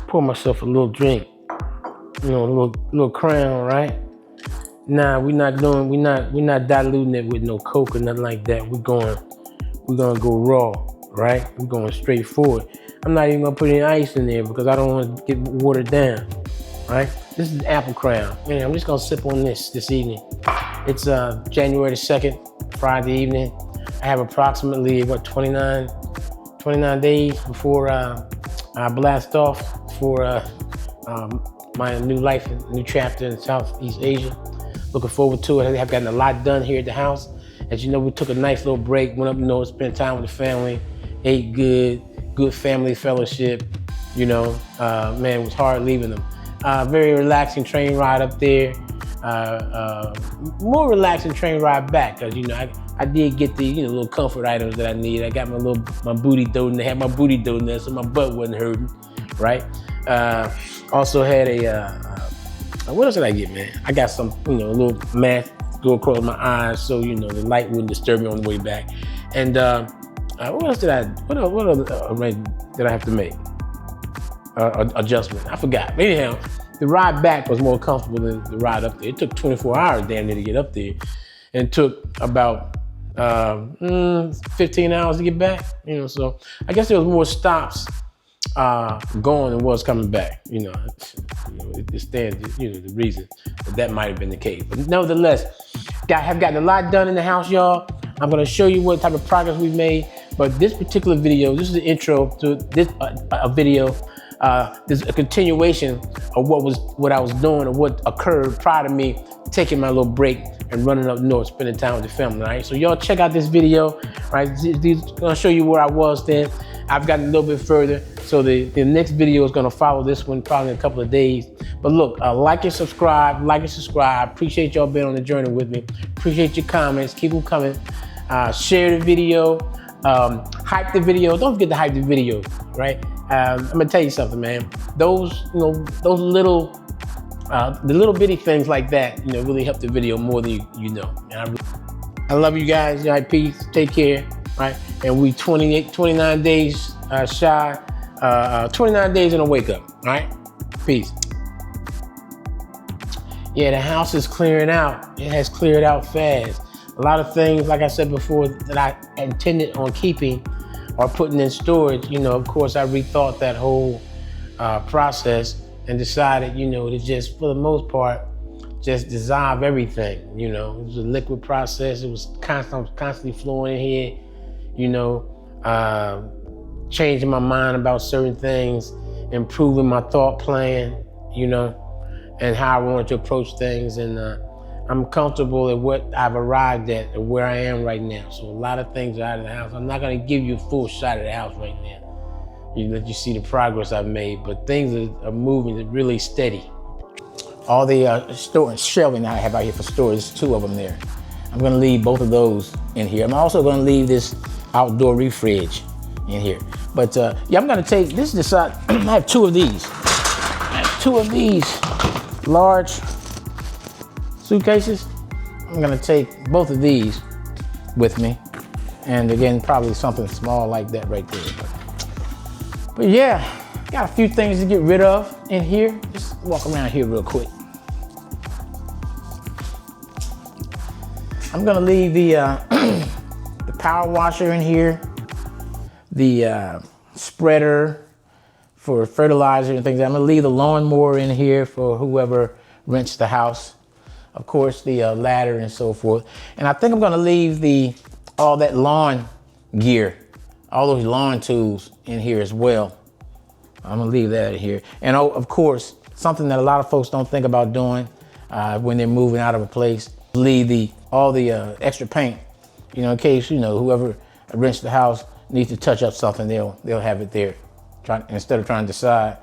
pour myself a little drink, you know, a little Crown, right? Nah, we're not diluting it with no Coke or nothing like that. We're gonna go raw, right? We're going straight forward. I'm not even gonna put any ice in there because I don't want to get watered down, right? This is Apple Crown. Man, I'm just gonna sip on this evening. It's January the 2nd, Friday evening. I have approximately 29 days before I blast off for my new life, new chapter in Southeast Asia. Looking forward to it. I've gotten a lot done here at the house. As you know, we took a nice little break, went up north, spent time with the family, ate good family fellowship. You know, man, it was hard leaving them. Very relaxing train ride up there. More relaxing train ride back, because, you know, I did get the, little comfort items that I need. I got my booty doing. They had my booty doing there, so my butt wasn't hurting, right? Also had what else did I get, man? I got some, a little mask go across my eyes, so the light wouldn't disturb me on the way back. And what else did what other arrangement did I have to make? Adjustment. I forgot. But anyhow, the ride back was more comfortable than the ride up there. It took 24 hours damn near to get up there, and took about 15 hours to get back. So I guess there was more stops going than was coming back. It stands, the reason that might have been the case. But nevertheless, have gotten a lot done in the house, y'all. I'm gonna show you what type of progress we've made. But this particular video, this is the intro to this video. This is a continuation of what I was doing, or what occurred prior to me taking my little break and running up north, spending time with the family. Right. So y'all check out this video. Right. This is gonna show you where I was then. I've gotten a little bit further. So the next video is gonna follow this one probably in a couple of days. But look, like and subscribe. Appreciate y'all being on the journey with me. Appreciate your comments. Keep them coming. Share the video. Hype the video. Don't forget to hype the video, right? I'm gonna tell you something, man. Those little, the little bitty things like that, really help the video more than you know. And I love you guys. All right, peace. Take care. Right, and we 29 days shy. 29 days in a wake up. All right, peace. Yeah, the house is clearing out. It has cleared out fast. A lot of things, like I said before, that I intended on keeping or putting in storage, of course, I rethought that whole process and decided, to just, for the most part, just dissolve everything. It was a liquid process. It was constantly flowing in here, changing my mind about certain things, improving my thought plan, and how I wanted to approach things. And I'm comfortable at what I've arrived at and where I am right now. So a lot of things are out of the house. I'm not gonna give you a full shot of the house right now. Let you see the progress I've made, but things are moving really steady. All the storage shelving I have out here for storage, there's 2 of them there. I'm gonna leave both of those in here. I'm also gonna leave this outdoor refrige in here. But yeah, I'm gonna take, this is the side, I have 2 of these. I have 2 of these large suitcases. I'm gonna take both of these with me. And again, probably something small like that right there. But yeah, got a few things to get rid of in here. Just walk around here real quick. I'm gonna leave the the power washer in here, the spreader for fertilizer and things. I'm gonna leave the lawnmower in here for whoever rents the house. Of course, the ladder and so forth. And I think I'm gonna leave all that lawn gear, all those lawn tools in here as well. I'm gonna leave that in here. And of course, something that a lot of folks don't think about doing when they're moving out of a place, leave all the extra paint, in case, whoever rents the house needs to touch up something, they'll have it there. Instead of trying to decide,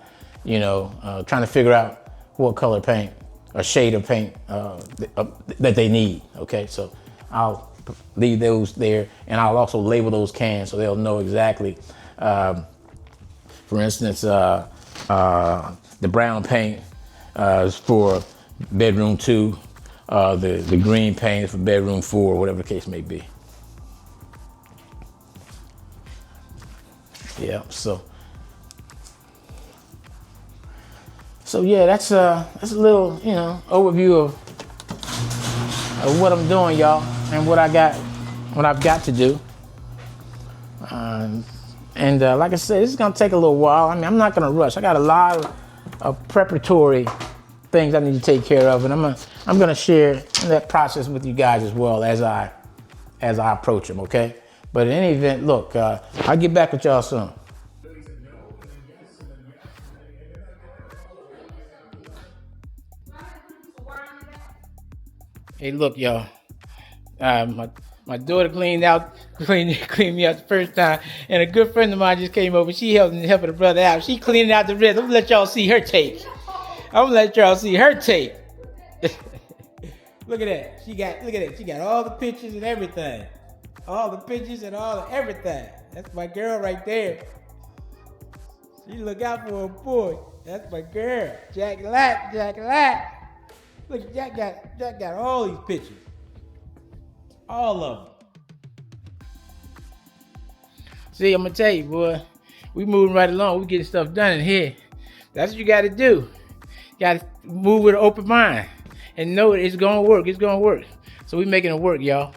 trying to figure out what color paint or shade of paint that they need, okay? So I'll leave those there, and I'll also label those cans so they'll know exactly. For instance, the brown paint is for bedroom 2, the green paint is for bedroom 4, whatever the case may be. Yeah, so So yeah, that's a little, overview of what I'm doing, y'all, and what I've got to do. And like I said, this is gonna take a little while. I mean, I'm not gonna rush. I got a lot of preparatory things I need to take care of, and I'm gonna share that process with you guys as well as I approach them. Okay. But in any event, look, I'll get back with y'all soon. Hey, look, y'all. My daughter cleaned me out the first time, and a good friend of mine just came over. She helping a brother out. She cleaning out the rest. I'm gonna let y'all see her take. Look at that. She got all the pictures and everything. That's my girl right there. She look out for her boy. That's my girl. Jack Latt. Look, Jack got all these pictures. All of them. See, I'm gonna tell you, boy, we moving right along. We getting stuff done in here. That's what you gotta do. You gotta move with an open mind and know it's gonna work. So we making it work, y'all.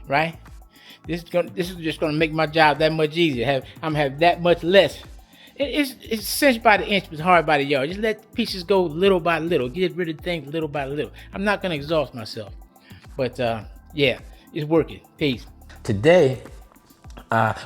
Right? This is just gonna make my job that much easier. I'm have that much less. It's cinch by the inch, but hard by the yard. Just let pieces go little by little. Get rid of things little by little. I'm not gonna exhaust myself, but yeah, it's working. Peace. Today,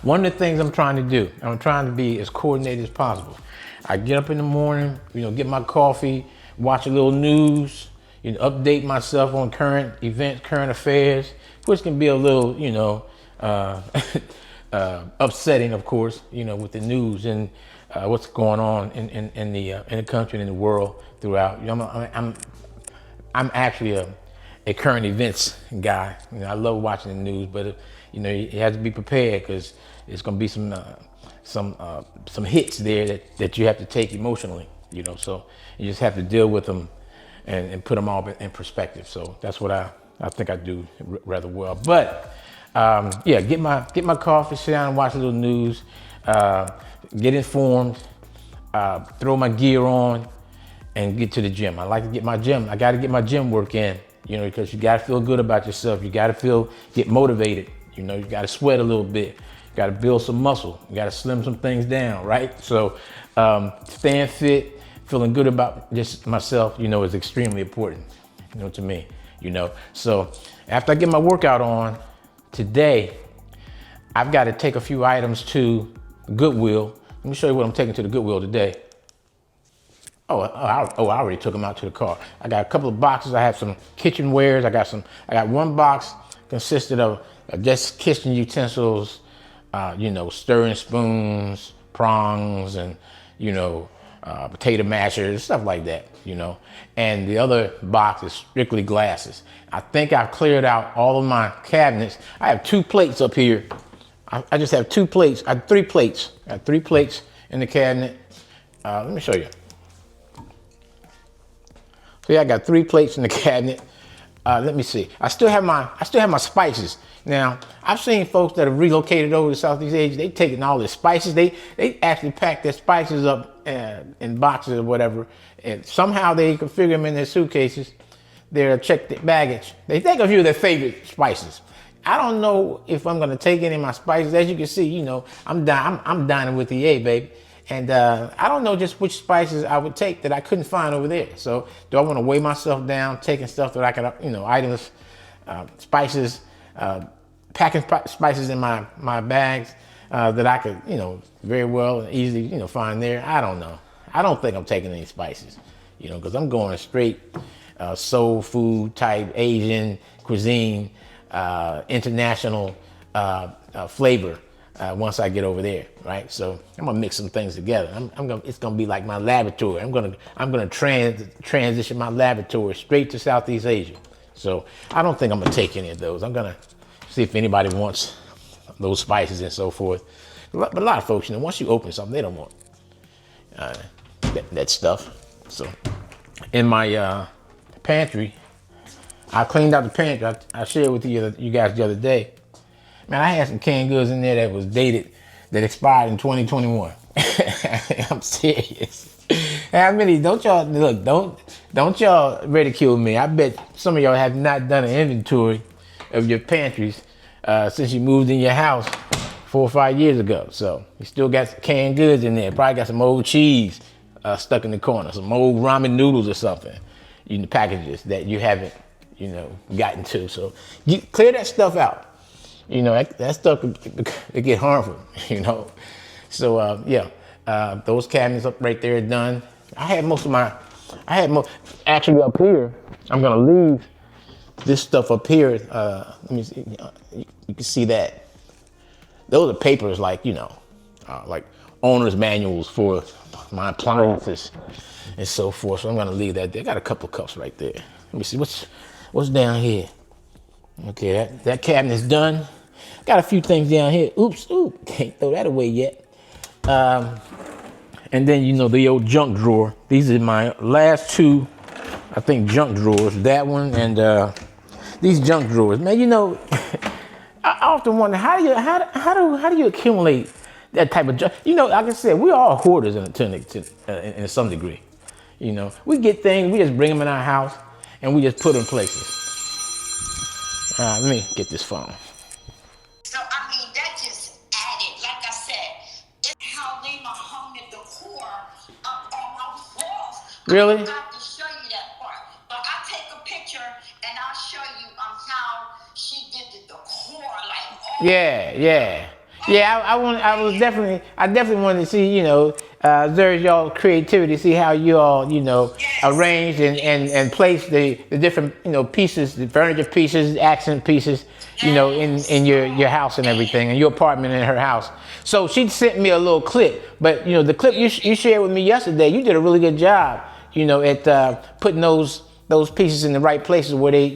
one of the things I'm trying to be as coordinated as possible. I get up in the morning, get my coffee, watch a little news, update myself on current events, current affairs, which can be a little, upsetting, of course, with the news and what's going on in the country and in the world throughout. I'm actually a current events guy. I love watching the news, but you have to be prepared because it's going to be some hits there that you have to take emotionally. So you just have to deal with them and put them all in perspective. So that's what I think I do rather well. But yeah, get my coffee, sit down and watch a little news, get informed, throw my gear on, and get to the gym. I like to get my gym. I got to get my gym work in, because you got to feel good about yourself. You got to get motivated. You got to sweat a little bit. You got to build some muscle. You got to slim some things down, right? So staying fit, feeling good about just myself, is extremely important, to me, So after I get my workout on today, I've got to take a few items to Goodwill. Let me show you what I'm taking to the Goodwill today. I already took them out to the car. I got a couple of boxes. I have some kitchenwares. I got one box consisted of just kitchen utensils, stirring spoons, prongs, and, potato mashers, stuff like that, And the other box is strictly glasses. I think I've cleared out all of my cabinets. I have 2 plates up here. I just have 2 plates. I have 3 plates. I have 3 plates in the cabinet. Let me show you. So yeah, I got 3 plates in the cabinet. Let me see. I still have my spices. Now, I've seen folks that have relocated over to Southeast Asia. They've taken all their spices. They actually pack their spices up in boxes or whatever, and somehow they configure them in their suitcases. They'll check their baggage. They take a few of their favorite spices. I don't know if I'm gonna take any of my spices. As you can see, I'm dining with the A, baby. And I don't know just which spices I would take that I couldn't find over there. So do I want to weigh myself down, taking stuff that I can, items, spices, packing spices in my bags that I could, very well and easily, find there. I don't know. I don't think I'm taking any spices, because I'm going straight soul food type Asian cuisine, international flavor. Once I get over there, right? So I'm gonna mix some things together. It's gonna be like my laboratory. I'm gonna transition my laboratory straight to Southeast Asia. So I don't think I'm gonna take any of those. I'm gonna see if anybody wants those spices and so forth. But a lot of folks, once you open something, they don't want that stuff. So in my pantry, I cleaned out the pantry. I shared with you guys the other day. Man, I had some canned goods in there that was dated, that expired in 2021. I'm serious. How many? Don't y'all look? Don't y'all ridicule me. I bet some of y'all have not done an inventory of your pantries since you moved in your house 4 or 5 years ago. So you still got some canned goods in there. Probably got some old cheese stuck in the corner, some old ramen noodles or something in the packages that you haven't, gotten to. So you clear that stuff out. That stuff could get harmful. So those cabinets up right there are done. Actually up here. I'm gonna leave this stuff up here. Let me see. You can see that. Those are papers like owner's manuals for my appliances and so forth. So I'm gonna leave that there. Got a couple of cups right there. Let me see what's down here. Okay, that cabinet's done. Got a few things down here. Oops, can't throw that away yet. And then the old junk drawer. These are my last two, I think, junk drawers. That one and these junk drawers. Man, I often wonder how do you accumulate that type of junk? Like I said, we are all hoarders in some degree. We get things, we just bring them in our house and we just put them places. Let me get this phone. So that just added, like I said, it's how they hung the decor up on my walls. Really? I forgot to show you that part, but I'll take a picture and I'll show you how she did the decor, Yeah. I definitely wanted to see, observe y'all creativity, see how you all, arranged and placed the different, pieces, the furniture pieces, accent pieces, in your house and everything, and your apartment and her house. So she sent me a little clip, but the clip you shared with me yesterday, you did a really good job, at putting those pieces in the right places where they,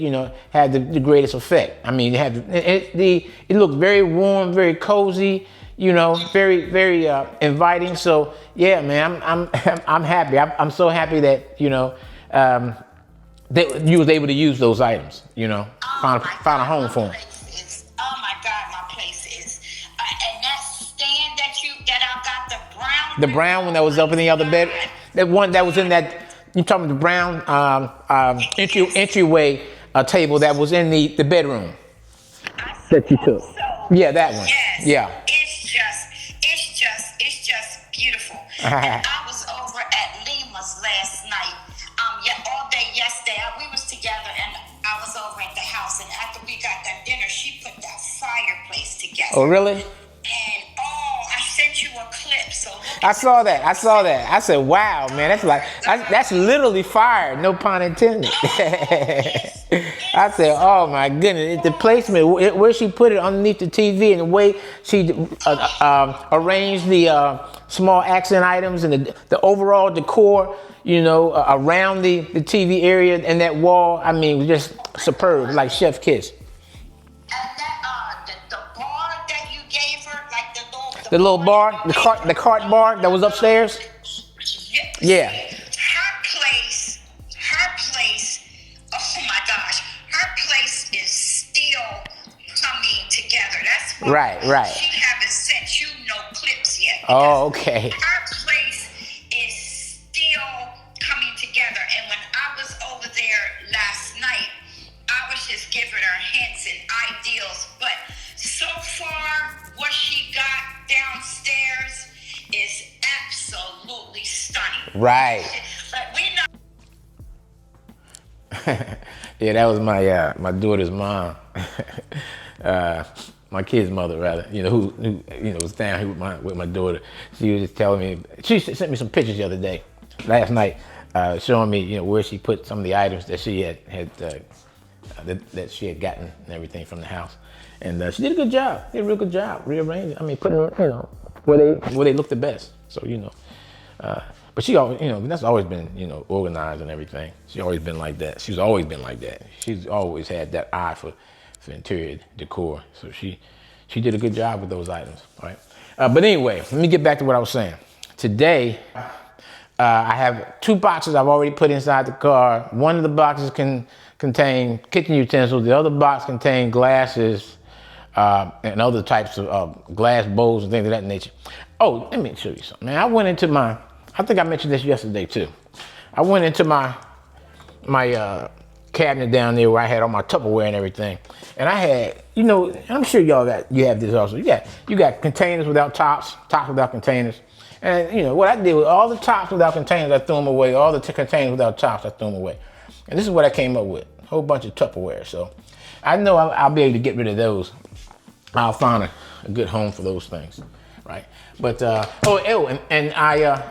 had the greatest effect. It looked very warm, very cozy, very, very inviting. So yeah, man, I'm happy. I'm so happy that that you was able to use those items. Found a home for them. Oh my God, my place is, and that stand that I got the brown one that was up in the other bed, that one that was in that. You talking about the brown entryway table that was in the bedroom that you took? So, yeah, that one. Yes, yeah. It's just beautiful. And I was over at Lima's last night. All day yesterday we was together, and I was over at the house. And after we got that dinner, she put that fireplace together. Oh, really? And I sent you a clip. So I saw that. I said, "Wow, man, that's literally fire." No pun intended. I said, "Oh my goodness, the placement where she put it underneath the TV and the way she arranged the small accent items and the overall decor, around the TV area and that wall. Just superb, like chef kiss." The little bar, the cart bar that was upstairs. Yeah. Her place. Oh my gosh, her place is still coming together. That's why right. She haven't sent you no clips yet. Oh, okay. Her place is still coming together. And when I was over there last night, I was just giving her hints and ideals. But so far, what she got downstairs is absolutely stunning. Right. But we know. Yeah, that was my daughter's mom. My kid's mother, rather. Who was down here with my daughter. She was just telling me. She sent me some pictures the other day, last night, showing me where she put some of the items that she had that she had gotten and everything from the house. And she did a good job. Did a real good job rearranging. Putting them, where they look the best. So but she always, that's always been, organized and everything. She's always been like that. She's always been like that. She's always had that eye for interior decor. So she did a good job with those items. All right. But anyway, let me get back to what I was saying. Today, I have 2 boxes I've already put inside the car. One of the boxes can contain kitchen utensils. The other box contains glasses. And other types of glass bowls and things of that nature. Oh, let me show you something, man. I went into my I think I mentioned this yesterday too. I went into my cabinet down there where I had all my Tupperware and everything, and I had, you know, I'm sure you have this also. You got containers without tops, tops without containers, and you know what I did with all the tops without containers, I threw them away. All the containers without tops, I threw them away. And this is what I came up with: a whole bunch of Tupperware. So I know I'll be able to get rid of those. I'll find a good home for those things, right? But and I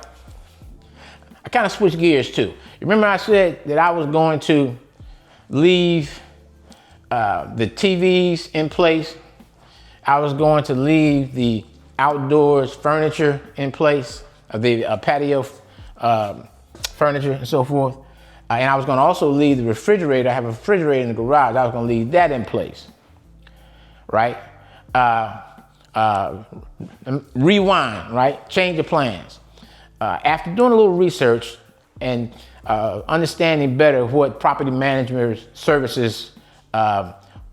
kind of switched gears too. Remember I said that I was going to leave the TVs in place. I was going to leave the outdoors furniture in place, the patio furniture and so forth. And I was going to also leave the refrigerator. I have a refrigerator in the garage. I was going to leave that in place, right? Rewind, right? Change your plans. After doing a little research and understanding better what property management services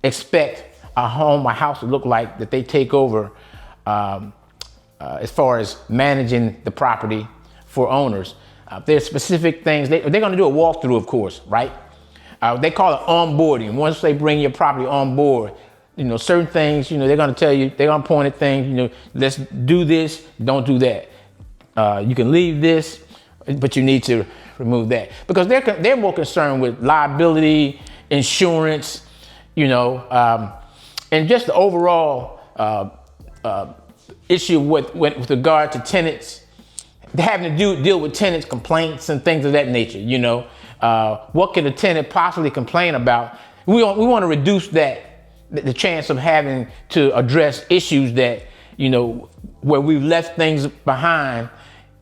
expect a house to look like that they take over as far as managing the property for owners. There's specific things, they're gonna do a walkthrough, of course, right? They call it onboarding. Once they bring your property on board, you know, certain things, you know, they're gonna tell you, they're gonna point at things, you know, let's do this, don't do that. You can leave this, but you need to remove that. Because they're more concerned with liability, insurance, you know, and just the overall issue with regard to tenants, having to deal with tenants' complaints and things of that nature, you know. What can a tenant possibly complain about? We want to reduce the chance of having to address issues that, you know, where we've left things behind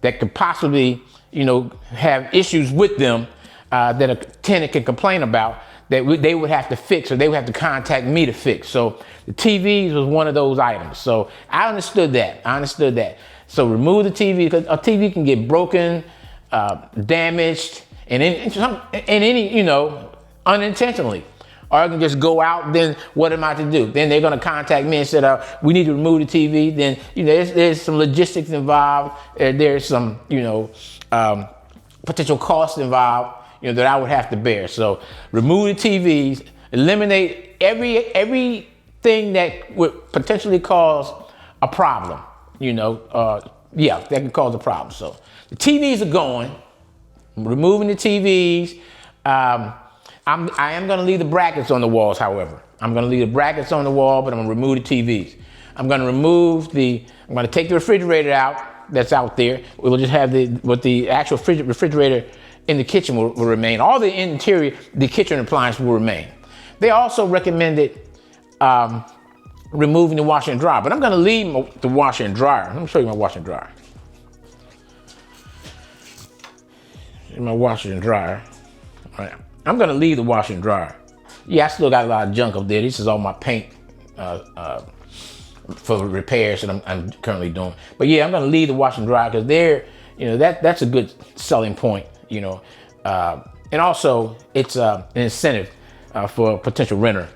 that could possibly, you know, have issues with them that a tenant can complain about that they would have to fix, or they would have to contact me to fix. So the TVs was one of those items. So I understood that. So remove the TV, because a TV can get broken, damaged, and any, you know, unintentionally. Or I can just go out, then what am I to do? Then they're gonna contact me and say, we need to remove the TV. Then, you know, there's some logistics involved. There's some, you know, potential costs involved, you know, that I would have to bear. So remove the TVs, eliminate everything that would potentially cause a problem, you know, that can cause a problem. So the TVs are going, I'm removing the TVs. I am going to leave the brackets on the walls, however. I'm going to leave the brackets on the wall, but I'm going to remove the TVs. I'm going to take the refrigerator out that's out there. We'll just have the actual refrigerator in the kitchen will remain. All the interior, the kitchen appliance will remain. They also recommended removing the washer and dryer, but I'm going to leave the washer and dryer. Let me show you my washer and dryer. Here's my washer and dryer. All right. I'm gonna leave the washer and dryer. Yeah, I still got a lot of junk up there. This is all my paint for repairs that I'm currently doing. But yeah, I'm gonna leave the washer and dryer because they're, you know, that's a good selling point, you know. And also it's an incentive for a potential renter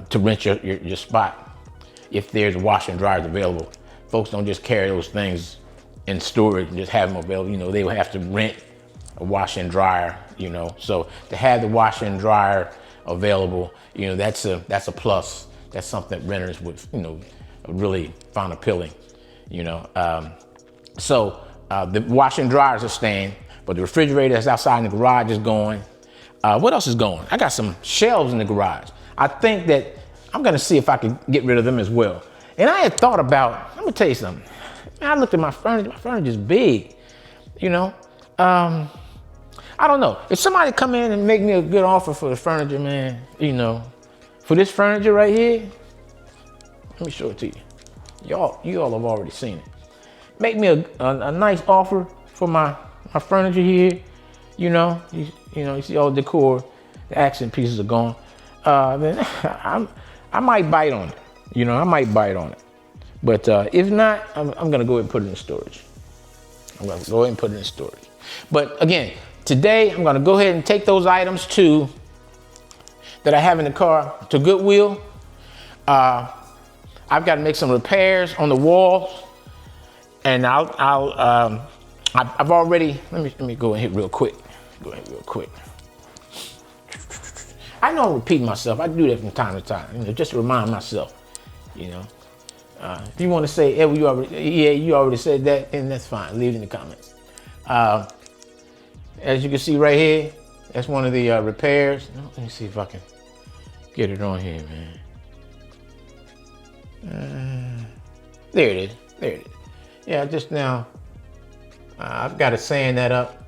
to rent your spot if there's washer and dryers available. Folks don't just carry those things in storage and just have them available. You know, they will have to rent a washer and dryer, you know. So to have the washer and dryer available, you know, that's a plus. That's something that renters would, you know, really find appealing, you know. So the washer and dryers are staying, but the refrigerator that's outside in the garage is going. What else is going? I got some shelves in the garage. I think that I'm gonna see if I can get rid of them as well. And I had thought about, let me tell you something. Man, I looked at my furniture's big, you know. I don't know. If somebody come in and make me a good offer for the furniture, man, you know, for this furniture right here, let me show it to you. You all have already seen it. Make me a nice offer for my furniture here, you know. You see all the decor, the accent pieces are gone. Then I might bite on it. You know, I might bite on it. But if not, I'm gonna go ahead and put it in storage. But again, today I'm gonna go ahead and take those items that I have in the car to Goodwill. I've got to make some repairs on the walls, and I'll I've already, let me go ahead real quick. I know I'm repeating myself. I do that from time to time, just to remind myself, If you want to say, hey, well, you already said that, then that's fine. Leave it in the comments. As you can see right here, that's one of the repairs. Let me see if I can get it on here, man. There it is. Yeah, just now, I've got to sand that up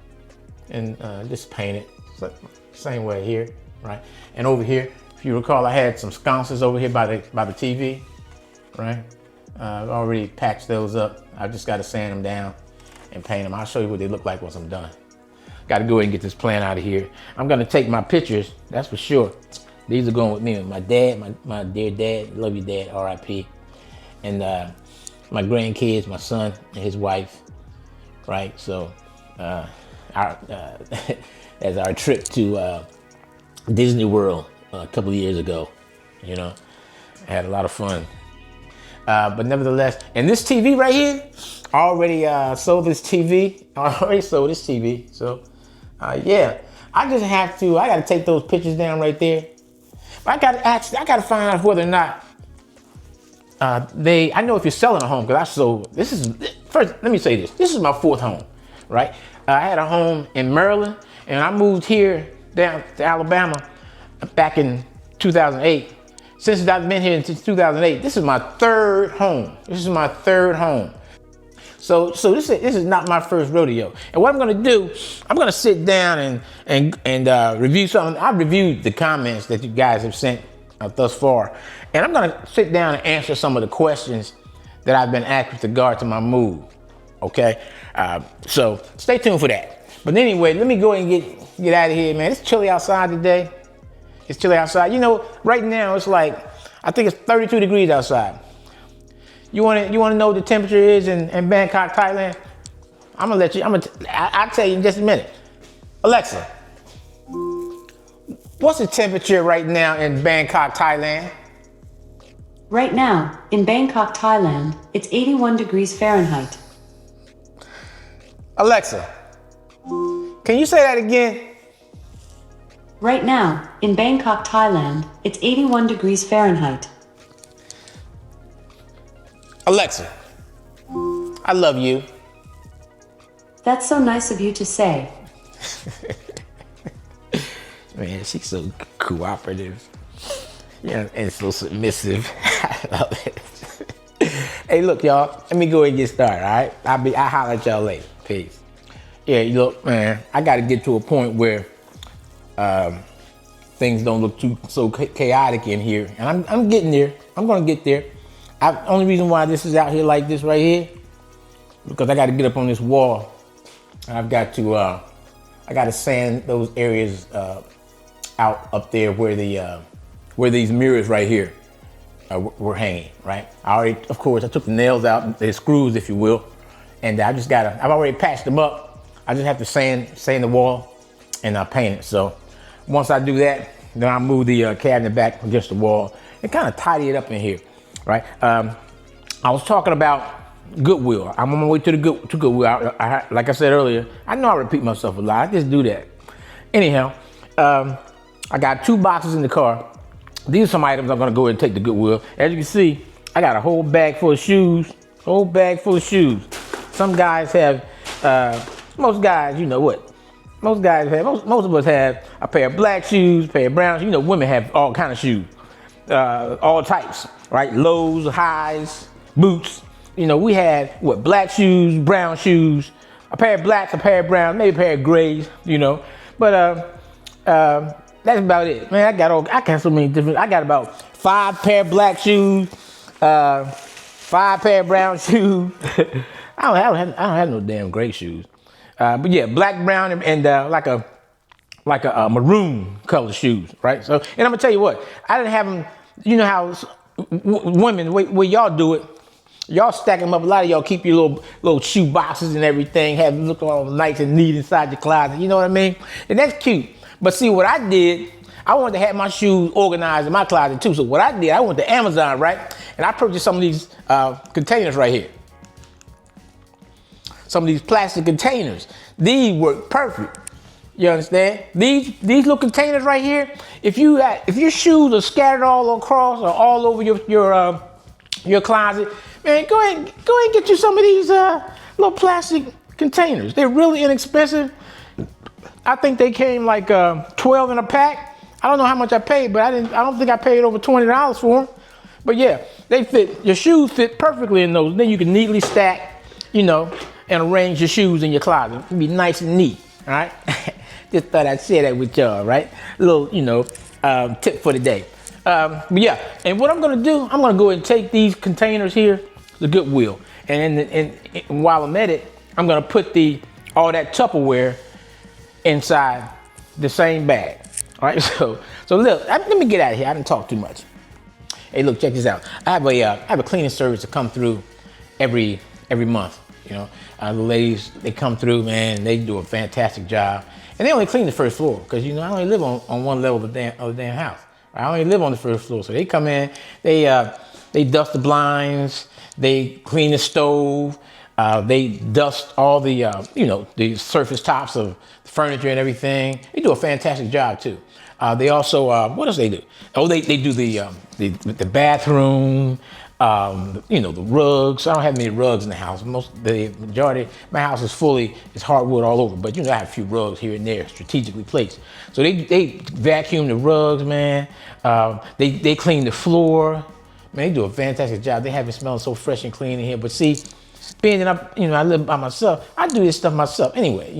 and just paint it. So, same way here, right? And over here, if you recall, I had some sconces over here by the TV, right? I've already patched those up. I just got to sand them down and paint them. I'll show you what they look like once I'm done. Got to go ahead and get this plant out of here. I'm gonna take my pictures, that's for sure. These are going with me, my dad, my dear dad, love you dad, R.I.P. And my grandkids, my son and his wife, right? So, as our trip to Disney World a couple of years ago, I had a lot of fun. But nevertheless, and this TV right here, I already sold this TV. So, yeah, I just have to, I got to take those pictures down right there. But I got to find out whether or not I know if you're selling a home, because first, let me say this. This is my 4th home, right? I had a home in Maryland, and I moved here down to Alabama back in 2008. Since I've been here since 2008, this is my 3rd home. So this is not my first rodeo. And what I'm gonna do, I'm gonna sit down and review something. I've reviewed the comments that you guys have sent thus far. And I'm gonna sit down and answer some of the questions that I've been asked with regard to my move, okay? So stay tuned for that. But anyway, let me go and get out of here, man. It's chilly outside today. It's chilly outside. Right now it's like, I think it's 32 degrees outside. You wanna know what the temperature is in Bangkok, Thailand? I'll tell you in just a minute. Alexa, what's the temperature right now in Bangkok, Thailand? Right now, in Bangkok, Thailand, it's 81 degrees Fahrenheit. Alexa, can you say that again? Right now, in Bangkok, Thailand, it's 81 degrees Fahrenheit. Alexa, I love you. That's so nice of you to say. Man, she's so cooperative. Yeah, and so submissive. I love it. Hey, look, y'all. Let me go ahead and get started, all right? I'll holler at y'all later. Peace. Yeah, look, man. I got to get to a point where things don't look so chaotic in here, and I'm getting there. I'm gonna get there. Only reason why this is out here like this right here, because I got to get up on this wall. I've got to I got to sand those areas out up there where these mirrors right here were hanging, right? Of course, I took the nails out, the screws, if you will, and I've already patched them up. I just have to sand the wall and paint it. So once I do that, then I'll move the cabinet back against the wall and kind of tidy it up in here, right? I was talking about Goodwill. I'm on my way to Goodwill. Like I said earlier, I know I repeat myself a lot. I just do that. Anyhow, I got 2 boxes in the car. These are some items I'm gonna go ahead and take to Goodwill. As you can see, I got a whole bag full of shoes. Some guys have, most guys, you know what? Most guys have, most of us have a pair of black shoes, a pair of brown shoes. Women have all kind of shoes, all types, right? Lows, highs, boots. We had black shoes, brown shoes, a pair of blacks, a pair of browns, maybe a pair of grays, But that's about it, man. I got so many different. I got about 5 pair of black shoes, 5 pair of brown shoes. I don't have no damn gray shoes. But yeah, black, brown, and like a maroon color shoes, right? So, and I'm gonna tell you what, I didn't have them. You know how women, where y'all do it, y'all stack them up. A lot of y'all keep your little shoe boxes and everything, have them look all nice and neat inside your closet. You know what I mean? And that's cute. But see, what I did, I wanted to have my shoes organized in my closet too. So what I did, I went to Amazon, right? And I purchased some of these containers right here. some of these plastic containers. These work perfect. You understand? These little containers right here. If your shoes are scattered all across or all over your closet, man, go ahead and get you some of these little plastic containers. They're really inexpensive. I think they came like 12 in a pack. I don't know how much I paid, but I don't think I paid over $20 for them. But yeah, they fit. Your shoes fit perfectly in those. Then you can neatly stack, and arrange your shoes in your closet. It'll be nice and neat. All right. Just thought I'd share that with y'all. Right. A little, tip for the day. But yeah, and what I'm gonna do, I'm gonna go ahead and take these containers here to Goodwill, and while I'm at it, I'm gonna put all that Tupperware inside the same bag. All right, so look, let me get out of here. I didn't talk too much. Hey, look, check this out. I have a cleaning service to come through every month. The ladies, they come through, man. They do a fantastic job, and they only clean the first floor because I only live on one level of the damn house. I only live on the first floor, so they come in, they dust the blinds, they clean the stove, they dust all the surface tops of the furniture and everything. They do a fantastic job too. They also, what else they do? Oh, they do the bathroom, the rugs. I don't have many rugs in the house. The majority, my house is hardwood all over, but I have a few rugs here and there strategically placed. So they vacuum the rugs, man. They clean the floor. Man, they do a fantastic job. They have it smelling so fresh and clean in here. But see, being that I live by myself, I do this stuff myself anyway.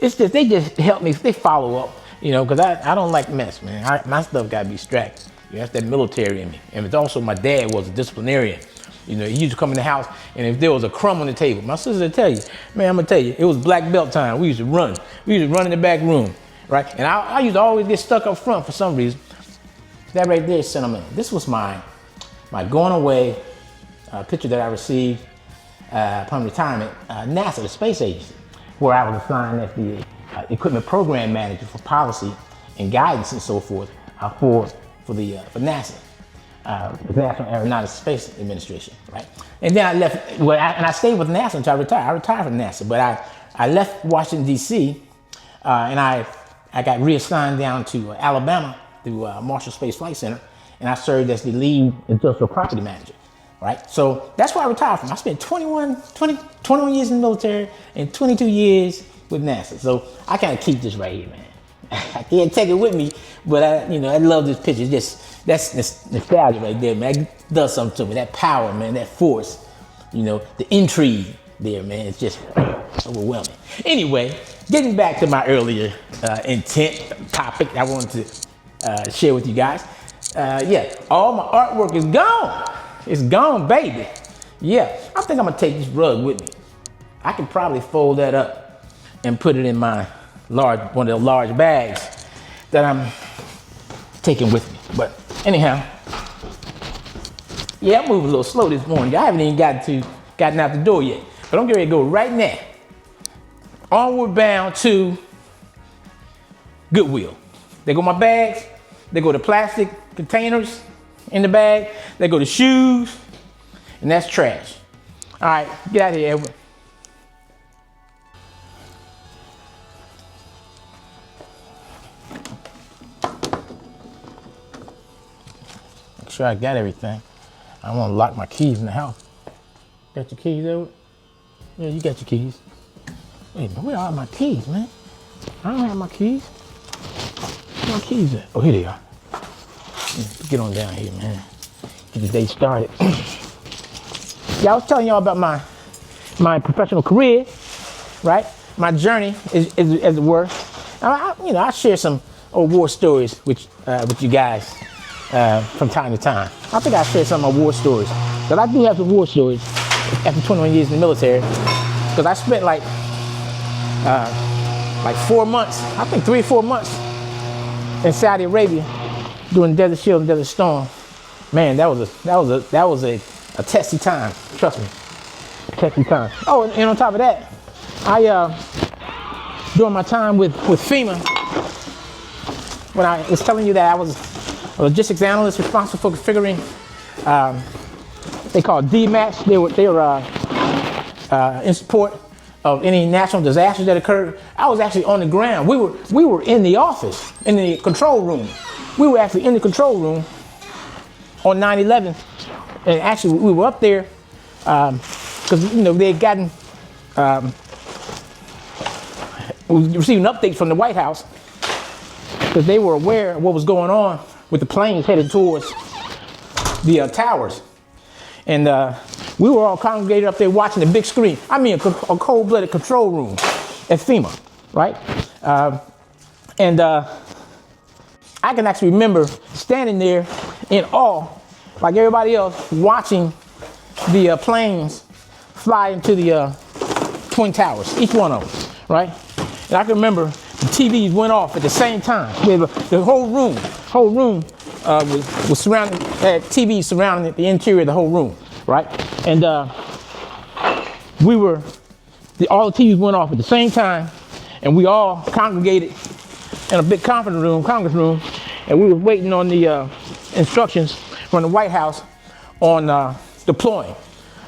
It's just, they just help me. They follow up, because I don't like mess, man. My stuff gotta be strapped. That's that military in me. And it's also, my dad was a disciplinarian. He used to come in the house, and if there was a crumb on the table, my sister would tell you, man, I'm gonna tell you, it was black belt time. We used to run. We used to run in the back room, right? And I used to always get stuck up front for some reason. That right there is sentimental. This was my going away picture that I received upon retirement, NASA, the space agency, where I was assigned as the equipment program manager for policy and guidance and so forth for NASA, the National Aeronautics Space Administration, right? And then I left, and I stayed with NASA until I retired. I retired from NASA, but I left Washington, D.C., and I got reassigned down to Alabama through Marshall Space Flight Center, and I served as the lead industrial property manager, right? So that's where I retired from. I spent 21 years in the military and 22 years with NASA. So I kind of keep this right here, man. I can't take it with me, but I love this picture. That's nostalgia right there, man. It does something to me. That power, man, that force, the intrigue there, man. It's just overwhelming. Anyway, getting back to my earlier topic I wanted to share with you guys. All my artwork is gone. It's gone, baby. Yeah, I think I'm gonna take this rug with me. I can probably fold that up and put it in one of the large bags that I'm taking with me. But anyhow, yeah, I'm moving a little slow this morning. I haven't even gotten out the door yet, but I'm getting ready to go right now. Onward bound to Goodwill. There go my bags. There go the plastic containers in the bag. There go the shoes, and that's trash. All right, get out of here, Edward. Make sure I got everything. I want to lock my keys in the house. Got your keys, Edward? Yeah, you got your keys. Wait, where are my keys, man? I don't have my keys. Where my keys at? Oh, here they are. Get on down here, man. Get the day started. Yeah, I was telling y'all about my professional career, right? My journey, as it were. I share some old war stories with you guys from time to time. I think I share some of my war stories, but I do have some war stories after 21 years in the military, because I spent like 4 months, I think 3 or 4 months in Saudi Arabia doing Desert Shield and Desert Storm. Man, that was a testy time. Trust me, testy time. Oh, and on top of that, during my time with FEMA, when I was telling you that I was a logistics analyst responsible for configuring, they call DMATs. They were in support of any natural disasters that occurred, I was actually on the ground. We were in the office, in the control room. We were actually in the control room on 9/11, and actually we were up there because they had gotten we were receiving updates from the White House because they were aware of what was going on with the planes headed towards the towers. And we were all congregated up there watching the big screen. I mean, a cold-blooded control room at FEMA, right? And I can actually remember standing there in awe, like everybody else, watching the planes fly into the Twin Towers, each one of them, right? And I can remember the TVs went off at the same time. The whole room was surrounded, had TVs surrounding the interior of the whole room, right? And all the TVs went off at the same time, and we all congregated in a big conference room, and we were waiting on the instructions from the White House on deploying,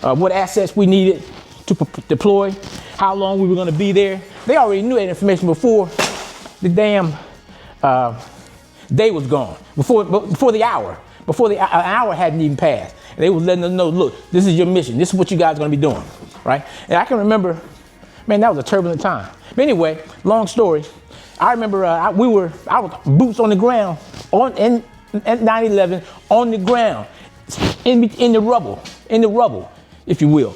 what assets we needed to deploy, how long we were going to be there. They already knew that information before the damn day was gone, before the hour, an hour hadn't even passed. And they were letting us know, look, this is your mission. This is what you guys are going to be doing, right? And I can remember, man, that was a turbulent time. But anyway, long story. I remember I was boots on the ground at 9/11 on the ground, in the rubble, if you will.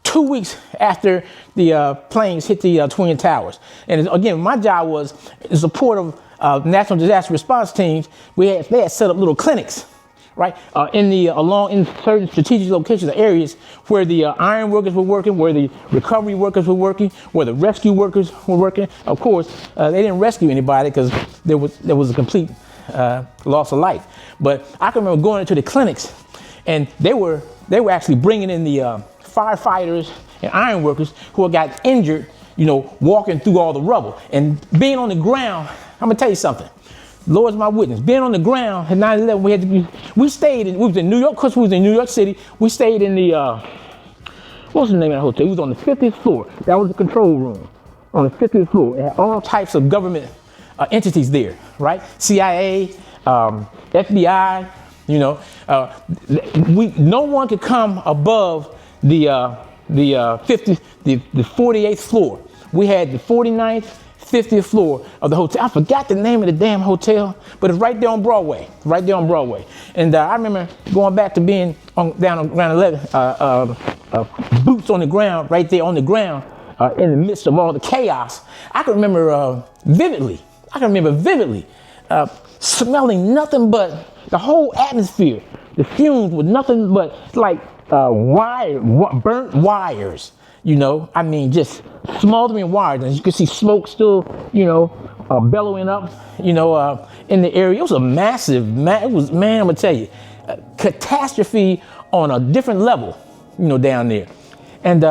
2 weeks after the planes hit the Twin Towers. And again, my job was in support of national disaster response teams. They had set up little clinics, right, in certain strategic locations, areas where the iron workers were working, where the recovery workers were working, where the rescue workers were working. Of course, they didn't rescue anybody because there was a complete loss of life. But I can remember going into the clinics, and they were actually bringing in the firefighters and iron workers who had got injured, walking through all the rubble. And being on the ground, I'm gonna tell you something. Lord's my witness. Being on the ground at 9/11, we was in New York, because we was in New York City. We stayed in the, what was the name of the hotel? It was on the 50th floor. That was the control room on the 50th floor. It had all types of government entities there, right? CIA, FBI, no one could come above the 48th floor. We had the 49th, 50th floor of the hotel. I forgot the name of the damn hotel, but it's right there on Broadway, And I remember going back to being down on ground 11, boots on the ground, right there on the ground, in the midst of all the chaos. I can remember vividly, smelling nothing but the whole atmosphere. The fumes were nothing but like burnt wires, I mean, just smoldering wires. And you could see smoke still, bellowing up, in the area. It was a massive, I'm gonna tell you, catastrophe on a different level, down there. And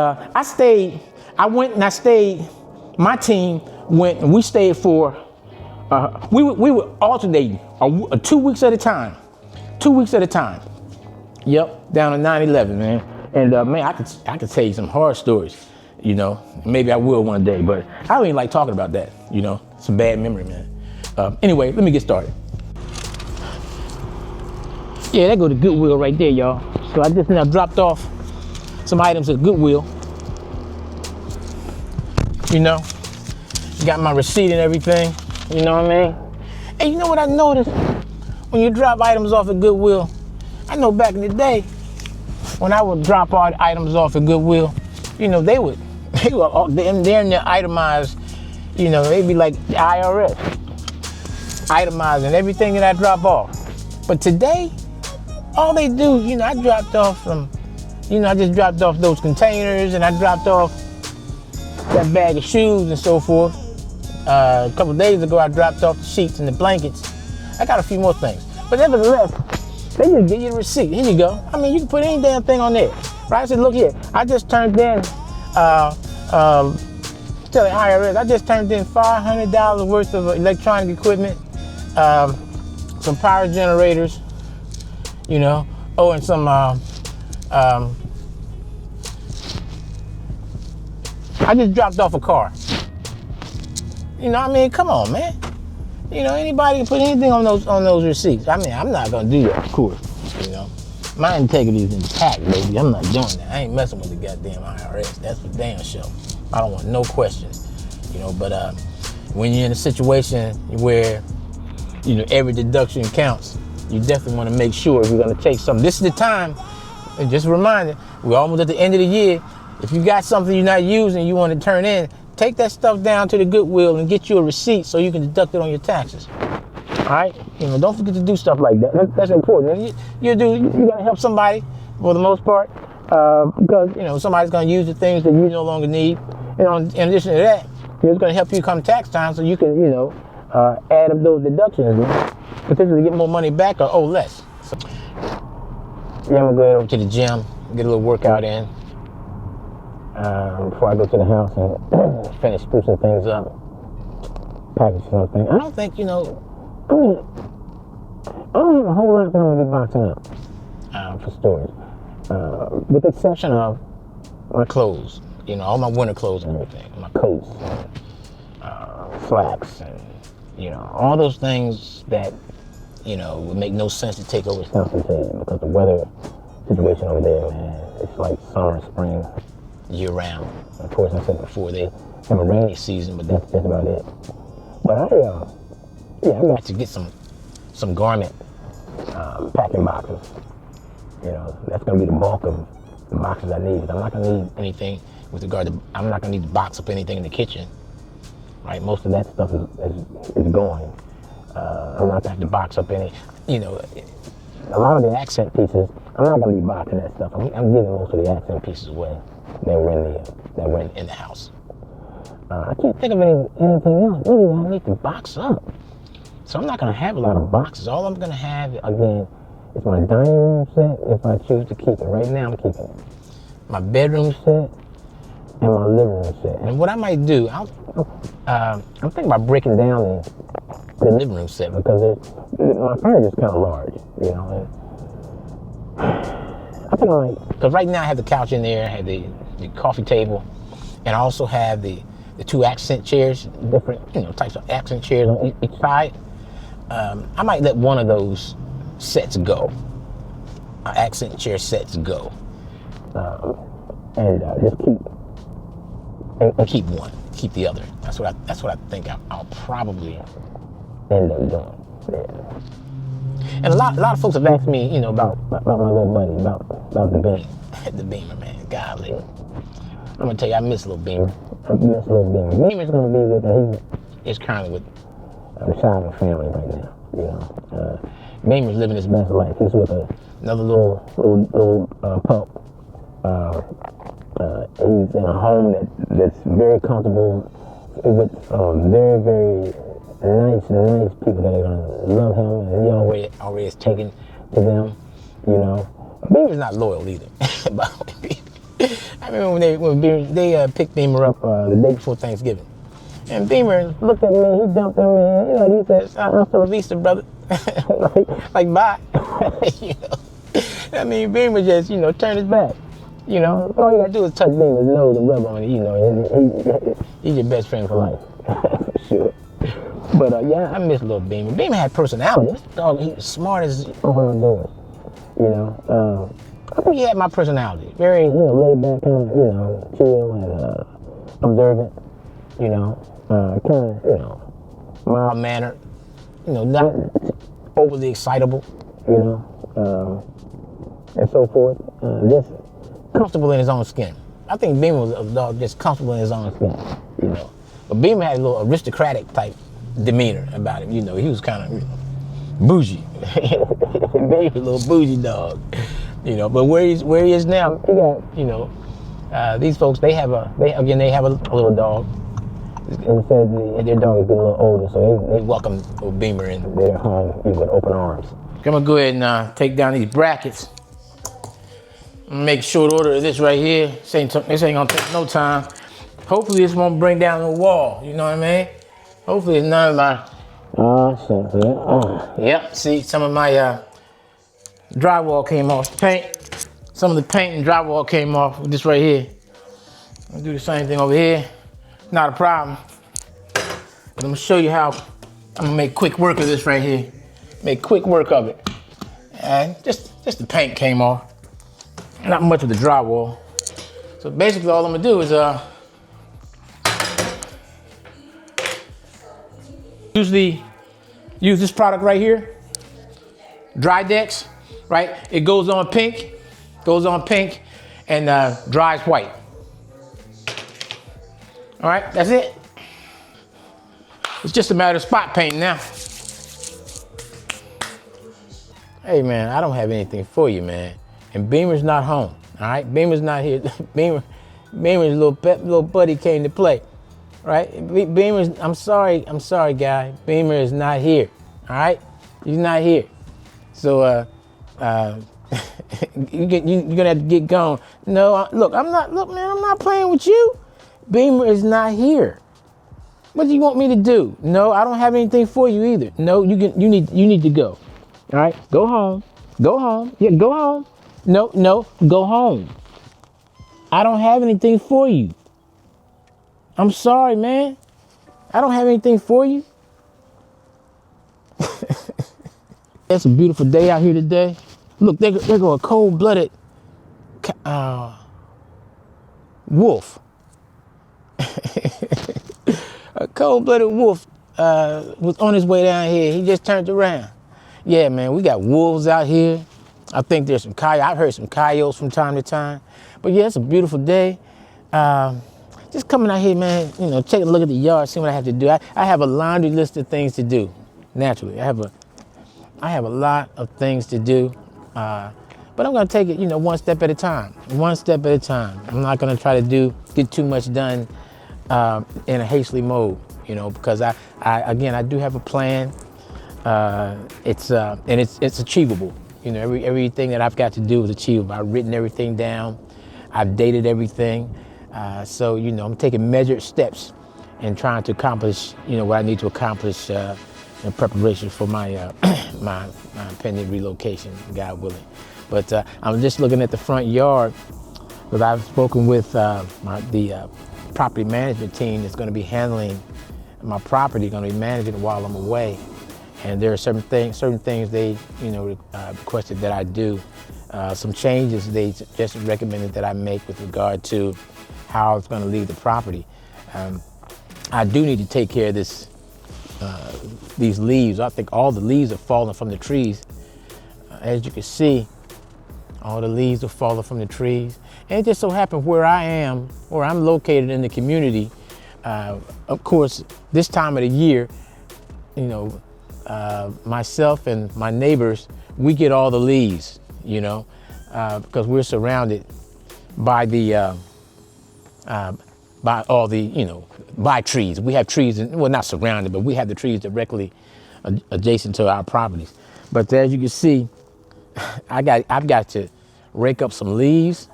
my team went, and we stayed for, we were alternating 2 weeks at a time. 2 weeks at a time. Yep, down to 9/11, man. And man, I could tell you some horror stories, Maybe I will one day, but I don't even like talking about that, It's a bad memory, man. Anyway, let me get started. Yeah, that go to Goodwill right there, y'all. So I just now dropped off some items at Goodwill. Got my receipt and everything, you know what I mean? And you know what I noticed? When you drop items off at Goodwill, I know back in the day, when I would drop all items off at Goodwill, they were itemized, they'd be like the IRS, itemizing everything that I drop off. But today, all they do, I dropped off from, I just dropped off those containers, and I dropped off that bag of shoes and so forth. A couple of days ago, I dropped off the sheets and the blankets. I got a few more things. But nevertheless, they just give you the receipt. Here you go. I mean, you can put any damn thing on there. Right? I said, look here. I just turned in, tell the IRS, I just turned in $500 worth of electronic equipment, some power generators, and some I just dropped off a car. You know, I mean, come on, man. You know, anybody can put anything on those receipts. I mean, I'm not gonna do that, of course. You know, my integrity is intact, baby. I'm not doing that. I ain't messing with the goddamn IRS. That's for damn sure. I don't want no questions. You know, but when you're in a situation where, you know, every deduction counts, you definitely want to make sure if you're gonna take something. This is the time. And just a reminder, we're almost at the end of the year. If you got something you're not using, you want to turn in, take that stuff down to the Goodwill and get you a receipt so you can deduct it on your taxes. All right, you know, don't forget to do stuff like that. That's important. You gotta help somebody for the most part, because you know somebody's gonna use the things that you no longer need. You know, in addition to that, it's gonna help you come tax time so you can, you know, add up those deductions, potentially get more money back or owe less. So, yeah, I'm gonna go over to the gym, get a little workout in. Before I go to the house and finish sprucing things up, package something. I don't think, you know, I don't have a whole lot that I'm gonna be boxing up for storage, with the exception of my clothes. You know, all my winter clothes and everything, my coats, slacks, and you know, all those things that, you know, would make no sense to take over Southampton because the weather situation over there, man, it's like summer, spring, year round. Of course, I said before, they have a rainy season, but that's just about it. But I got to get some garment packing boxes. You know, that's gonna be the bulk of the boxes I need. I'm not gonna need anything with regard to, I'm not gonna need to box up anything in the kitchen. Right, most of that stuff is going. I'm not gonna have to box up any, you know, a lot of the accent pieces, I'm not gonna be boxing that stuff. I'm giving most of the accent pieces away that were in the house. I can't think of anything else really I need to box up. So I'm not gonna have a lot of boxes. All I'm gonna have, again, is my dining room set, if I choose to keep it. Right now I'm keeping it. My bedroom set and my living room set. And what I might do, I'm thinking about breaking down the living room set because my furniture is kind of large, you know. I think I might, because right now I have the couch in there, I have the coffee table, and I also have the two accent chairs, different, you know, types of accent chairs on each side. I might let one of those sets go, accent chair sets go, and just keep one, keep the other. That's what I think I'll probably end up doing. Yeah. And a lot of folks have asked me, you know, about my little buddy, about the Beamer, the Beamer, man. Golly, I'm gonna tell you, I miss little Beamer. Beamer's gonna be with, he's currently with the side of the family right now. You know, Beamer's living his best life. He's with another little pup. He's in a home that's very comfortable with very, very nice people that are gonna love him, and he already is taken to them. You know, Beamer's not loyal either. I remember when they picked Beamer up the day before Thanksgiving, and Beamer looked at me. He jumped at me. You know, he said, "I'm still a vista, brother." like bye. You know, I mean, Beamer just, you know, turned his back. You know, all you gotta do is touch Beamer's nose and rub on it. You know, he's your best friend for life, for sure. But yeah, I miss little Beamer. Beamer had personality. This dog, he was smart as opening doors. You know, I think he had my personality. Very, you know, laid back, kind of, you know, chill and observant. You know, kind of, you know, mild mannered. You know, not overly excitable. You know, and so forth. Just comfortable in his own skin. I think Beamer was a dog just comfortable in his own skin. You know, but Beamer had a little aristocratic type demeanor about him. You know, he was kind of, you know, bougie. Beamer, a little bougie dog. You know, but where he is now, he got, you know, these folks, they have a little dog. And said their dog is getting a little older, so they welcome Beamer in their home with open arms. I'm gonna go ahead and take down these brackets. Make short order of this right here. This ain't gonna take no time. Hopefully this won't bring down the wall, you know what I mean? Hopefully it's none of my, yep, see, some of my drywall came off. Some of the paint and drywall came off with this right here. I'll do the same thing over here. Not a problem. But I'm gonna show you how I'm gonna make quick work of this right here. Make quick work of it. And just the paint came off. Not much of the drywall. So basically all I'm gonna do is use this product right here. Dry Dex, right? It goes on pink, and dries white. All right, that's it. It's just a matter of spot painting now. Hey man, I don't have anything for you, man. And Beamer's not home, all right? Beamer's not here. Beamer's little buddy came to play, right? Beamer's, I'm sorry, guy. Beamer is not here, all right? He's not here. So, you're gonna have to get going. No, look, man, I'm not playing with you. Beamer is not here. What do you want me to do? No, I don't have anything for you either. No, you need to go. All right, go home. Yeah, go home. No, go home. I don't have anything for you. I'm sorry, man. I don't have anything for you. It's a beautiful day out here today. Look, there go a cold-blooded wolf. A cold-blooded wolf was on his way down here. He just turned around. Yeah, man, we got wolves out here. I think there's some coyotes. I've heard some coyotes from time to time. But yeah, it's a beautiful day. Just coming out here, man, taking a look at the yard, seeing what I have to do. I have a laundry list of things to do, naturally. I have a lot of things to do. But I'm gonna take it, one step at a time. One step at a time. I'm not gonna try to get too much done in a hastily mode, because I do have a plan. It's achievable. Everything that I've got to do is achievable. I've written everything down. I've dated everything. So I'm taking measured steps and trying to accomplish, what I need to accomplish in preparation for my my pending relocation, God willing. But I'm just looking at the front yard because I've spoken with the property management team that's going to be handling my property, going to be managing it while I'm away. And there are certain things they, requested that I do. Some changes they just recommended that I make with regard to how I was going to leave the property. I do need to take care of these leaves. I think all the leaves are falling from the trees. As you can see, all the leaves are falling from the trees. And it just so happened where I'm located in the community, of course, this time of the year, myself and my neighbors, we get all the leaves, because we're surrounded by by trees. We have trees, not surrounded, but we have the trees directly adjacent to our properties. But as you can see, I've got to rake up some leaves.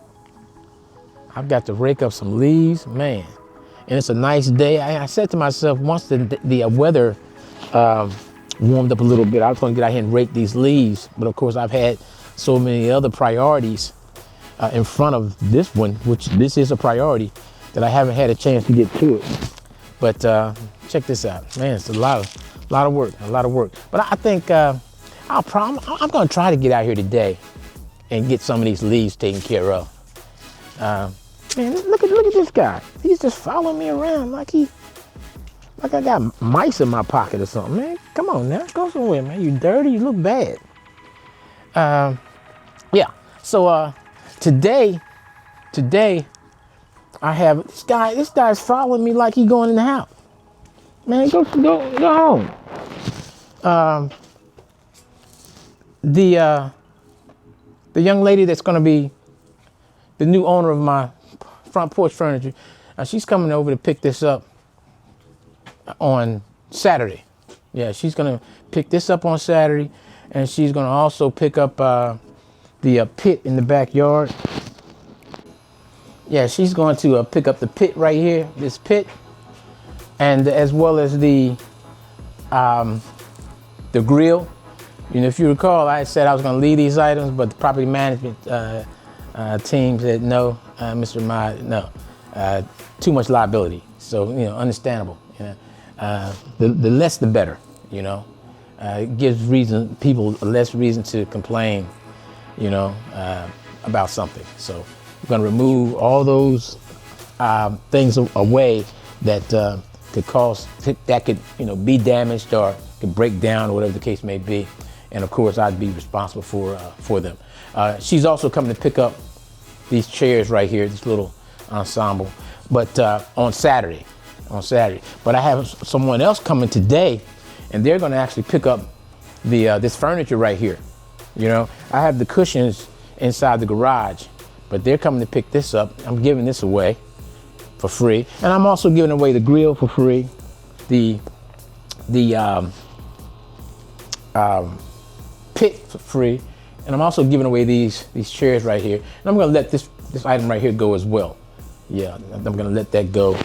Man. And it's a nice day. I said to myself, once the weather warmed up a little bit, I was going to get out here and rake these leaves. But of course, I've had so many other priorities in front of this one, which this is a priority, that I haven't had a chance to get to it. But check this out, man. It's a lot of work. But I think I'm going to try to get out here today and get some of these leaves taken care of. Man, look at this guy. He's just following me around like I got mice in my pocket or something, man. Come on now, go somewhere, man. You dirty, you look bad. Yeah, so today I have this guy's following me like he going in the house. Man, go home. The young lady that's gonna be the new owner of my front porch furniture, she's coming over to pick this up on Saturday. Yeah, she's gonna pick this up on Saturday, and she's gonna also pick up the pit in the backyard. Yeah, she's going to pick up the pit right here, this pit, and as well as the grill. If you recall, I said I was going to leave these items, but the property management team said no, Mr. Mod, no. too much liability. So, understandable. The less the better, it gives people less reason to complain, about something. So we're going to remove all those things away that could be damaged or could break down or whatever the case may be. And of course, I'd be responsible for them. She's also coming to pick up these chairs right here, this little ensemble, but on Saturday. But I have someone else coming today, and they're going to actually pick up this furniture right here. I have the cushions inside the garage, but they're coming to pick this up. I'm giving this away for free, and I'm also giving away the grill for free, the pit for free, and I'm also giving away these chairs right here. And I'm going to let this item right here go as well. Yeah, I'm going to let that go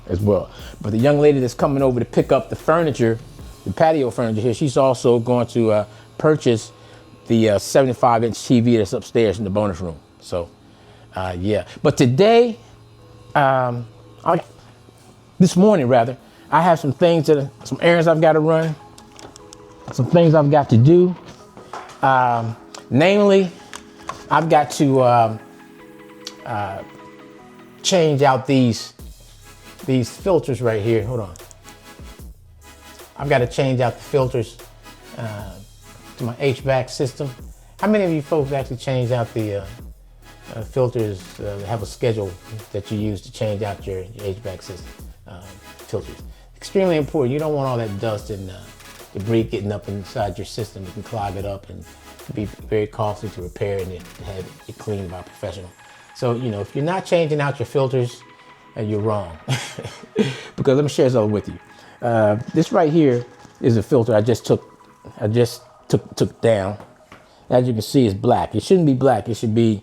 as well. But the young lady that's coming over to pick up the furniture, the patio furniture here, she's also going to purchase the 75-inch TV that's upstairs in the bonus room. So, yeah. But today, this morning rather, I have some errands I've got to run, some things I've got to do. Namely, I've got to change out these filters right here. Hold on. I've got to change out the filters to my HVAC system. How many of you folks actually change out the filters, have a schedule that you use to change out your HVAC system filters? Extremely important. You don't want all that dust and debris getting up inside your system. It can clog it up and be very costly to repair and to have it cleaned by a professional. So, if you're not changing out your filters, you're wrong. Because let me share something with you. This right here is a filter I just took down. As you can see, it's black. It shouldn't be black. It should be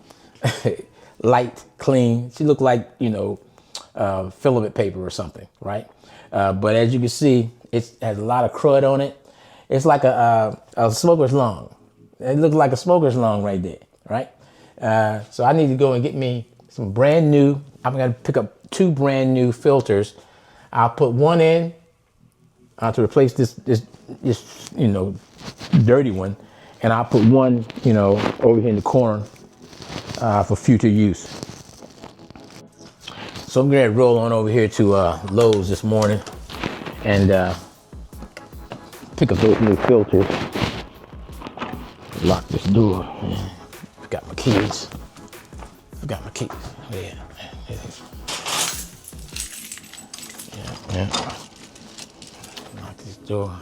light, clean. It should look like, filament paper or something, right? But as you can see, it has a lot of crud on it. It's like a smoker's lung. It looks like a smoker's lung right there, right? So I need to go and get me some brand new. I'm going to pick up 2 brand new filters. I'll put one in to replace this dirty one, and I'll put one over here in the corner for future use. So I'm going to roll on over here to Lowe's this morning and pick up those new filters. Lock this door. Yeah. Forgot my keys. Yeah. Yeah. Lock this door.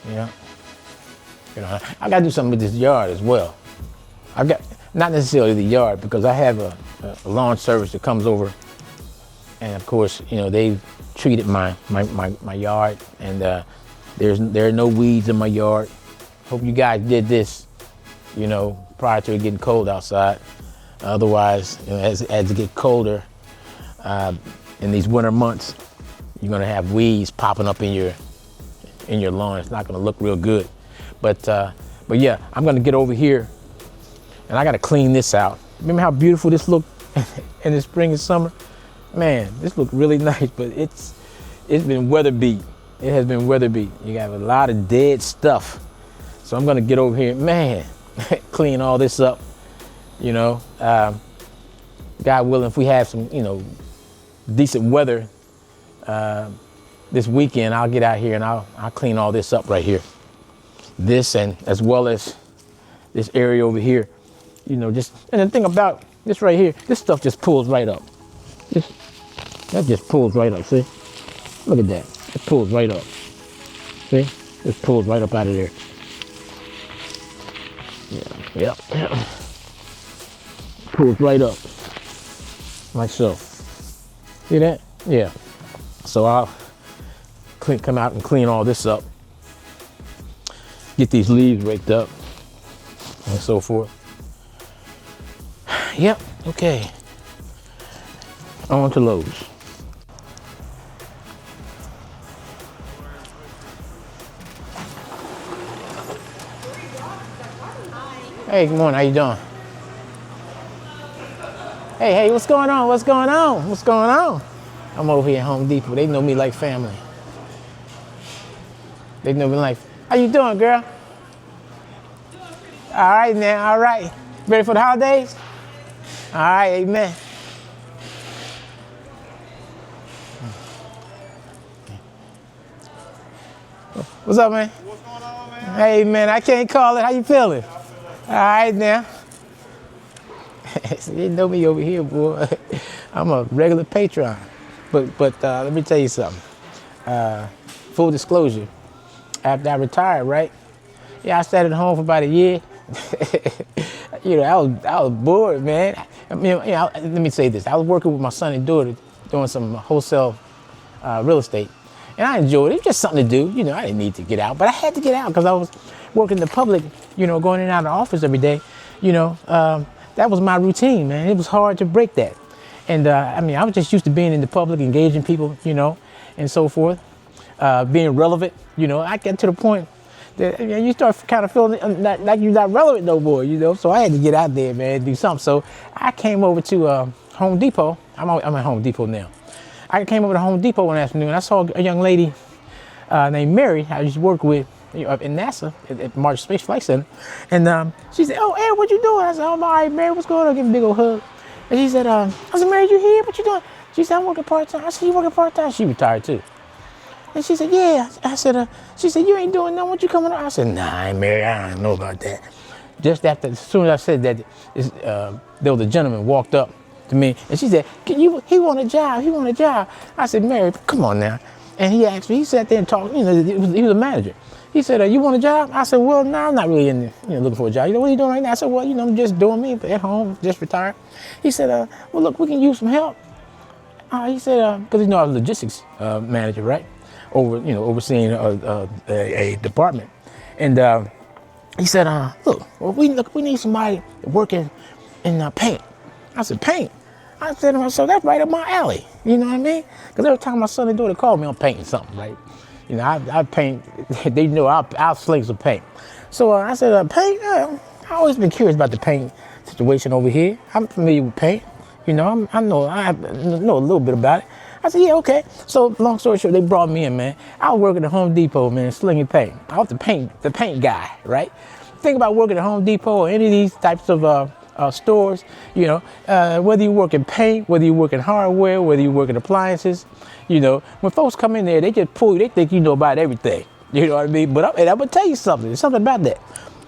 Yeah. I gotta do something with this yard as well. I've got, not necessarily the yard, because I have a lawn service that comes over, and of course, they've treated my yard, and there are no weeds in my yard. Hope you guys did this, prior to it getting cold outside. Otherwise, as it gets colder in these winter months, you're gonna have weeds popping up in your lawn. It's not gonna look real good. But yeah, I'm gonna get over here, and I gotta clean this out. Remember how beautiful this looked in the spring and summer? Man, this looked really nice, but it's been weather beat. It has been weather beat. You got a lot of dead stuff. So I'm gonna get over here, man, clean all this up. God willing, if we have some, decent weather this weekend, I'll get out here and I'll clean all this up right here. This, and as well as this area over here, and the thing about this right here, this stuff just pulls right up. That just pulls right up, see? Look at that, it pulls right up. See, it pulls right up out of there. Yeah. Pulls right up, like so. See that? Yeah. So I'll come out and clean all this up. Get these leaves raked up and so forth. Yep, okay. On to Lowe's. Hey, good morning. How you doing? Hey, what's going on? What's going on? What's going on? I'm over here at Home Depot. They know me like family. They know me like. How you doing, girl? All right, now. All right. Ready for the holidays? All right, amen. What's up, man? What's going on, man? Hey, man, I can't call it. How you feeling? All right, now. They know me over here, boy. I'm a regular patron. But let me tell you something. Full disclosure. After I retired, right? Yeah, I sat at home for about a year. You know, I was bored, man. I mean, you know, let me say this. I was working with my son and daughter doing some wholesale real estate. And I enjoyed it. It was just something to do. You know, I didn't need to get out, but I had to get out because I was working in the public, you know, going in and out of the office every day. You know, that was my routine, man. It was hard to break that. And I mean, I was just used to being in the public, engaging people, you know, and so forth, being relevant. You know, I get to the point that you start kind of feeling like you're not relevant no more, you know. So I had to get out there, man, and do something. So I came over to Home Depot. I'm at Home Depot now. I came over to Home Depot one afternoon. I saw a young lady named Mary I used to work with in NASA at Marshall Space Flight Center. And she said, "Oh, Ed, what you doing?" I said, "Oh, I'm all right, Mary, what's going on?" Give me a big old hug. And she said, I said, "Mary, you here? What you doing?" She said, "I'm working part-time." I said, "You working part-time?" She retired too. And she said, "Yeah." I said, she said, "You ain't doing nothing. What you coming on?" I said, "Nah, Mary, I don't know about that." Just after, as soon as I said that, there was a gentleman walked up to me and she said, he want a job, he want a job. I said, "Mary, come on now." And he asked me, he sat there and talked, you know, he was a manager. He said, "You want a job?" I said, "Well, no, I'm not really looking for a job." You know, "What are you doing right now?" I said, "Well, you know, I'm just doing me at home, just retired." He said, "Well, look, we can use some help." He said, because you know, I was a logistics manager, right? Overseeing a department. And he said, look, we need somebody working in paint." I said, "Paint?" I said to myself, "That's right up my alley." You know what I mean? Because every time my son and daughter call me, I'm painting something, right? You know, I paint, they know I'll sling some paint. So I said, "Paint?" I always been curious about the paint situation over here. I'm familiar with paint. You know, I know a little bit about it. I said, "Yeah, okay." So long story short, they brought me in, man. I was working at Home Depot, man, slinging paint. I was the paint guy, right? Think about working at Home Depot or any of these types of stores, you know, whether you work in paint, whether you work in hardware, whether you work in appliances, you know, when folks come in there, they just pull you, they think you know about everything. You know what I mean? But I'm gonna tell you something. There's something about that.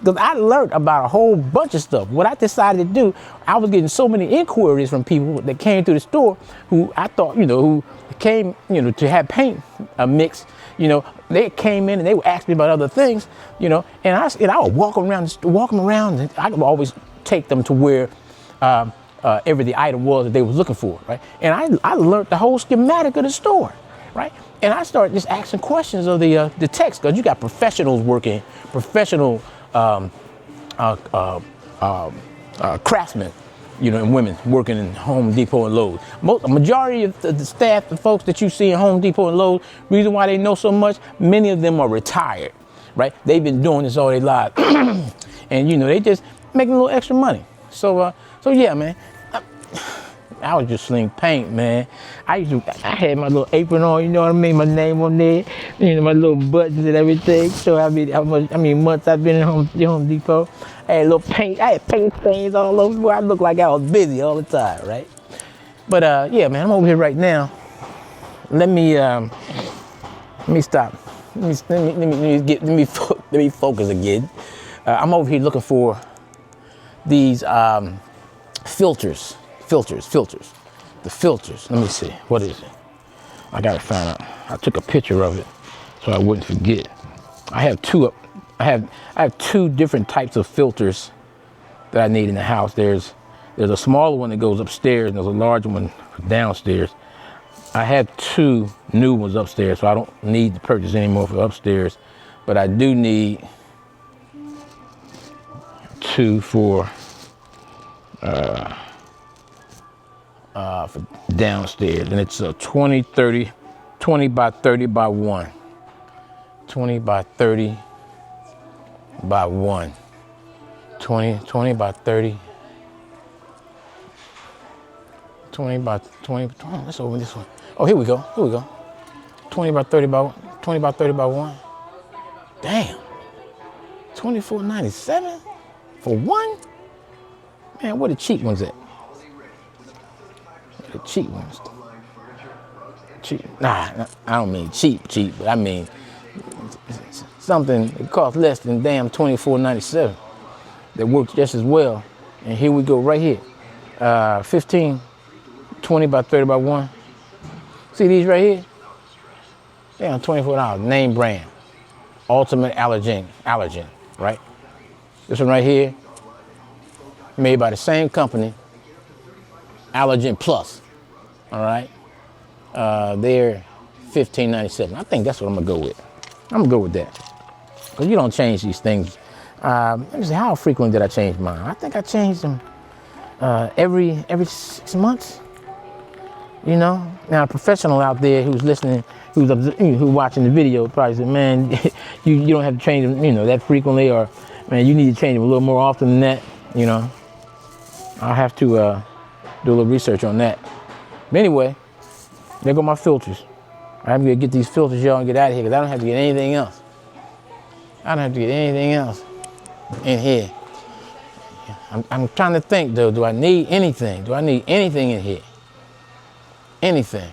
Because I learned about a whole bunch of stuff. What I decided to do, I was getting so many inquiries from people that came through the store who I thought, you know, who came, you know, to have paint mix. You know, they came in and they would ask me about other things, you know, and I would walk them around, and I could always take them to where every the item was that they was looking for, right? And I learned the whole schematic of the store, right? And I started just asking questions of the techs, because you got professionals working, professional craftsmen, you know, and women working in Home Depot and Lowe's. A majority of the staff, the folks that you see in Home Depot and Lowe's, reason why they know so much, many of them are retired, right? They've been doing this all their lives. And, you know, they just making a little extra money. So yeah, man. I was just sling paint, man. I had my little apron on, you know what I mean? My name on there, you know, my little buttons and everything. So how many months I've been in Home Depot. I had I had paint stains all over where I looked like I was busy all the time, right? But yeah, man, I'm over here right now. Let me stop. Let me focus again. I'm over here looking for these filters. The filters. Let me see. What is it? I gotta find out. I took a picture of it so I wouldn't forget. I have two different types of filters that I need in the house. There's a smaller one that goes upstairs, and there's a larger one downstairs. I have two new ones upstairs, so I don't need to purchase any more for upstairs. But I do need two for downstairs, and it's a 20 by 30 by 1. 20 by 30 by 1. 20 by 30. 20 by 20. Let's open this one. Oh, here we go. 20 by 30 by 1. Damn. $24.97 for one? Man, where the cheap ones at? The cheap ones. Cheap. Nah, I don't mean cheap, but I mean something that costs less than damn $24.97 that works just as well. And here we go right here. 15, 20 by 30 by 1. See these right here? Damn, $24. Name brand. Ultimate allergen, right? This one right here, made by the same company, Allergen Plus. All right? They're $15.97. I think that's what I'm gonna go with. I'm gonna go with that. Because you don't change these things. Let me see, how frequently did I change mine? I think I changed them every 6 months. You know? Now a professional out there who's listening, who's watching the video probably said, man, you don't have to change them, that frequently, or man, you need to change them a little more often than that, I'll have to do a little research on that. But anyway, there go my filters. I'm gonna get these filters, y'all, and get out of here, because I don't have to get anything else. In here. I'm trying to think, though, do I need anything? In here? Anything?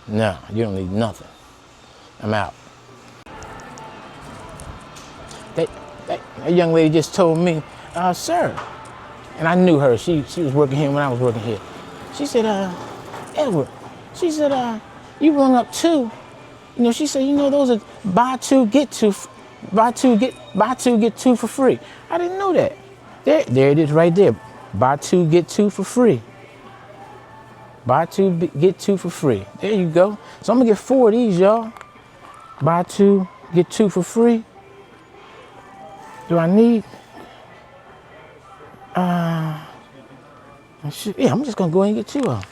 No, you don't need nothing. I'm out. That young lady just told me, sir, and I knew her. She was working here when I was working here. She said, Edward, she said, you rung up 2. She said, those are buy 2, get 2 for free. I didn't know that. There it is right there. Buy 2, get 2 for free. Buy 2, get 2 for free. There you go. So I'm gonna get 4 of these, y'all. Buy 2, get 2 for free. Do I need? Yeah, I'm just gonna go ahead and get 2 of them.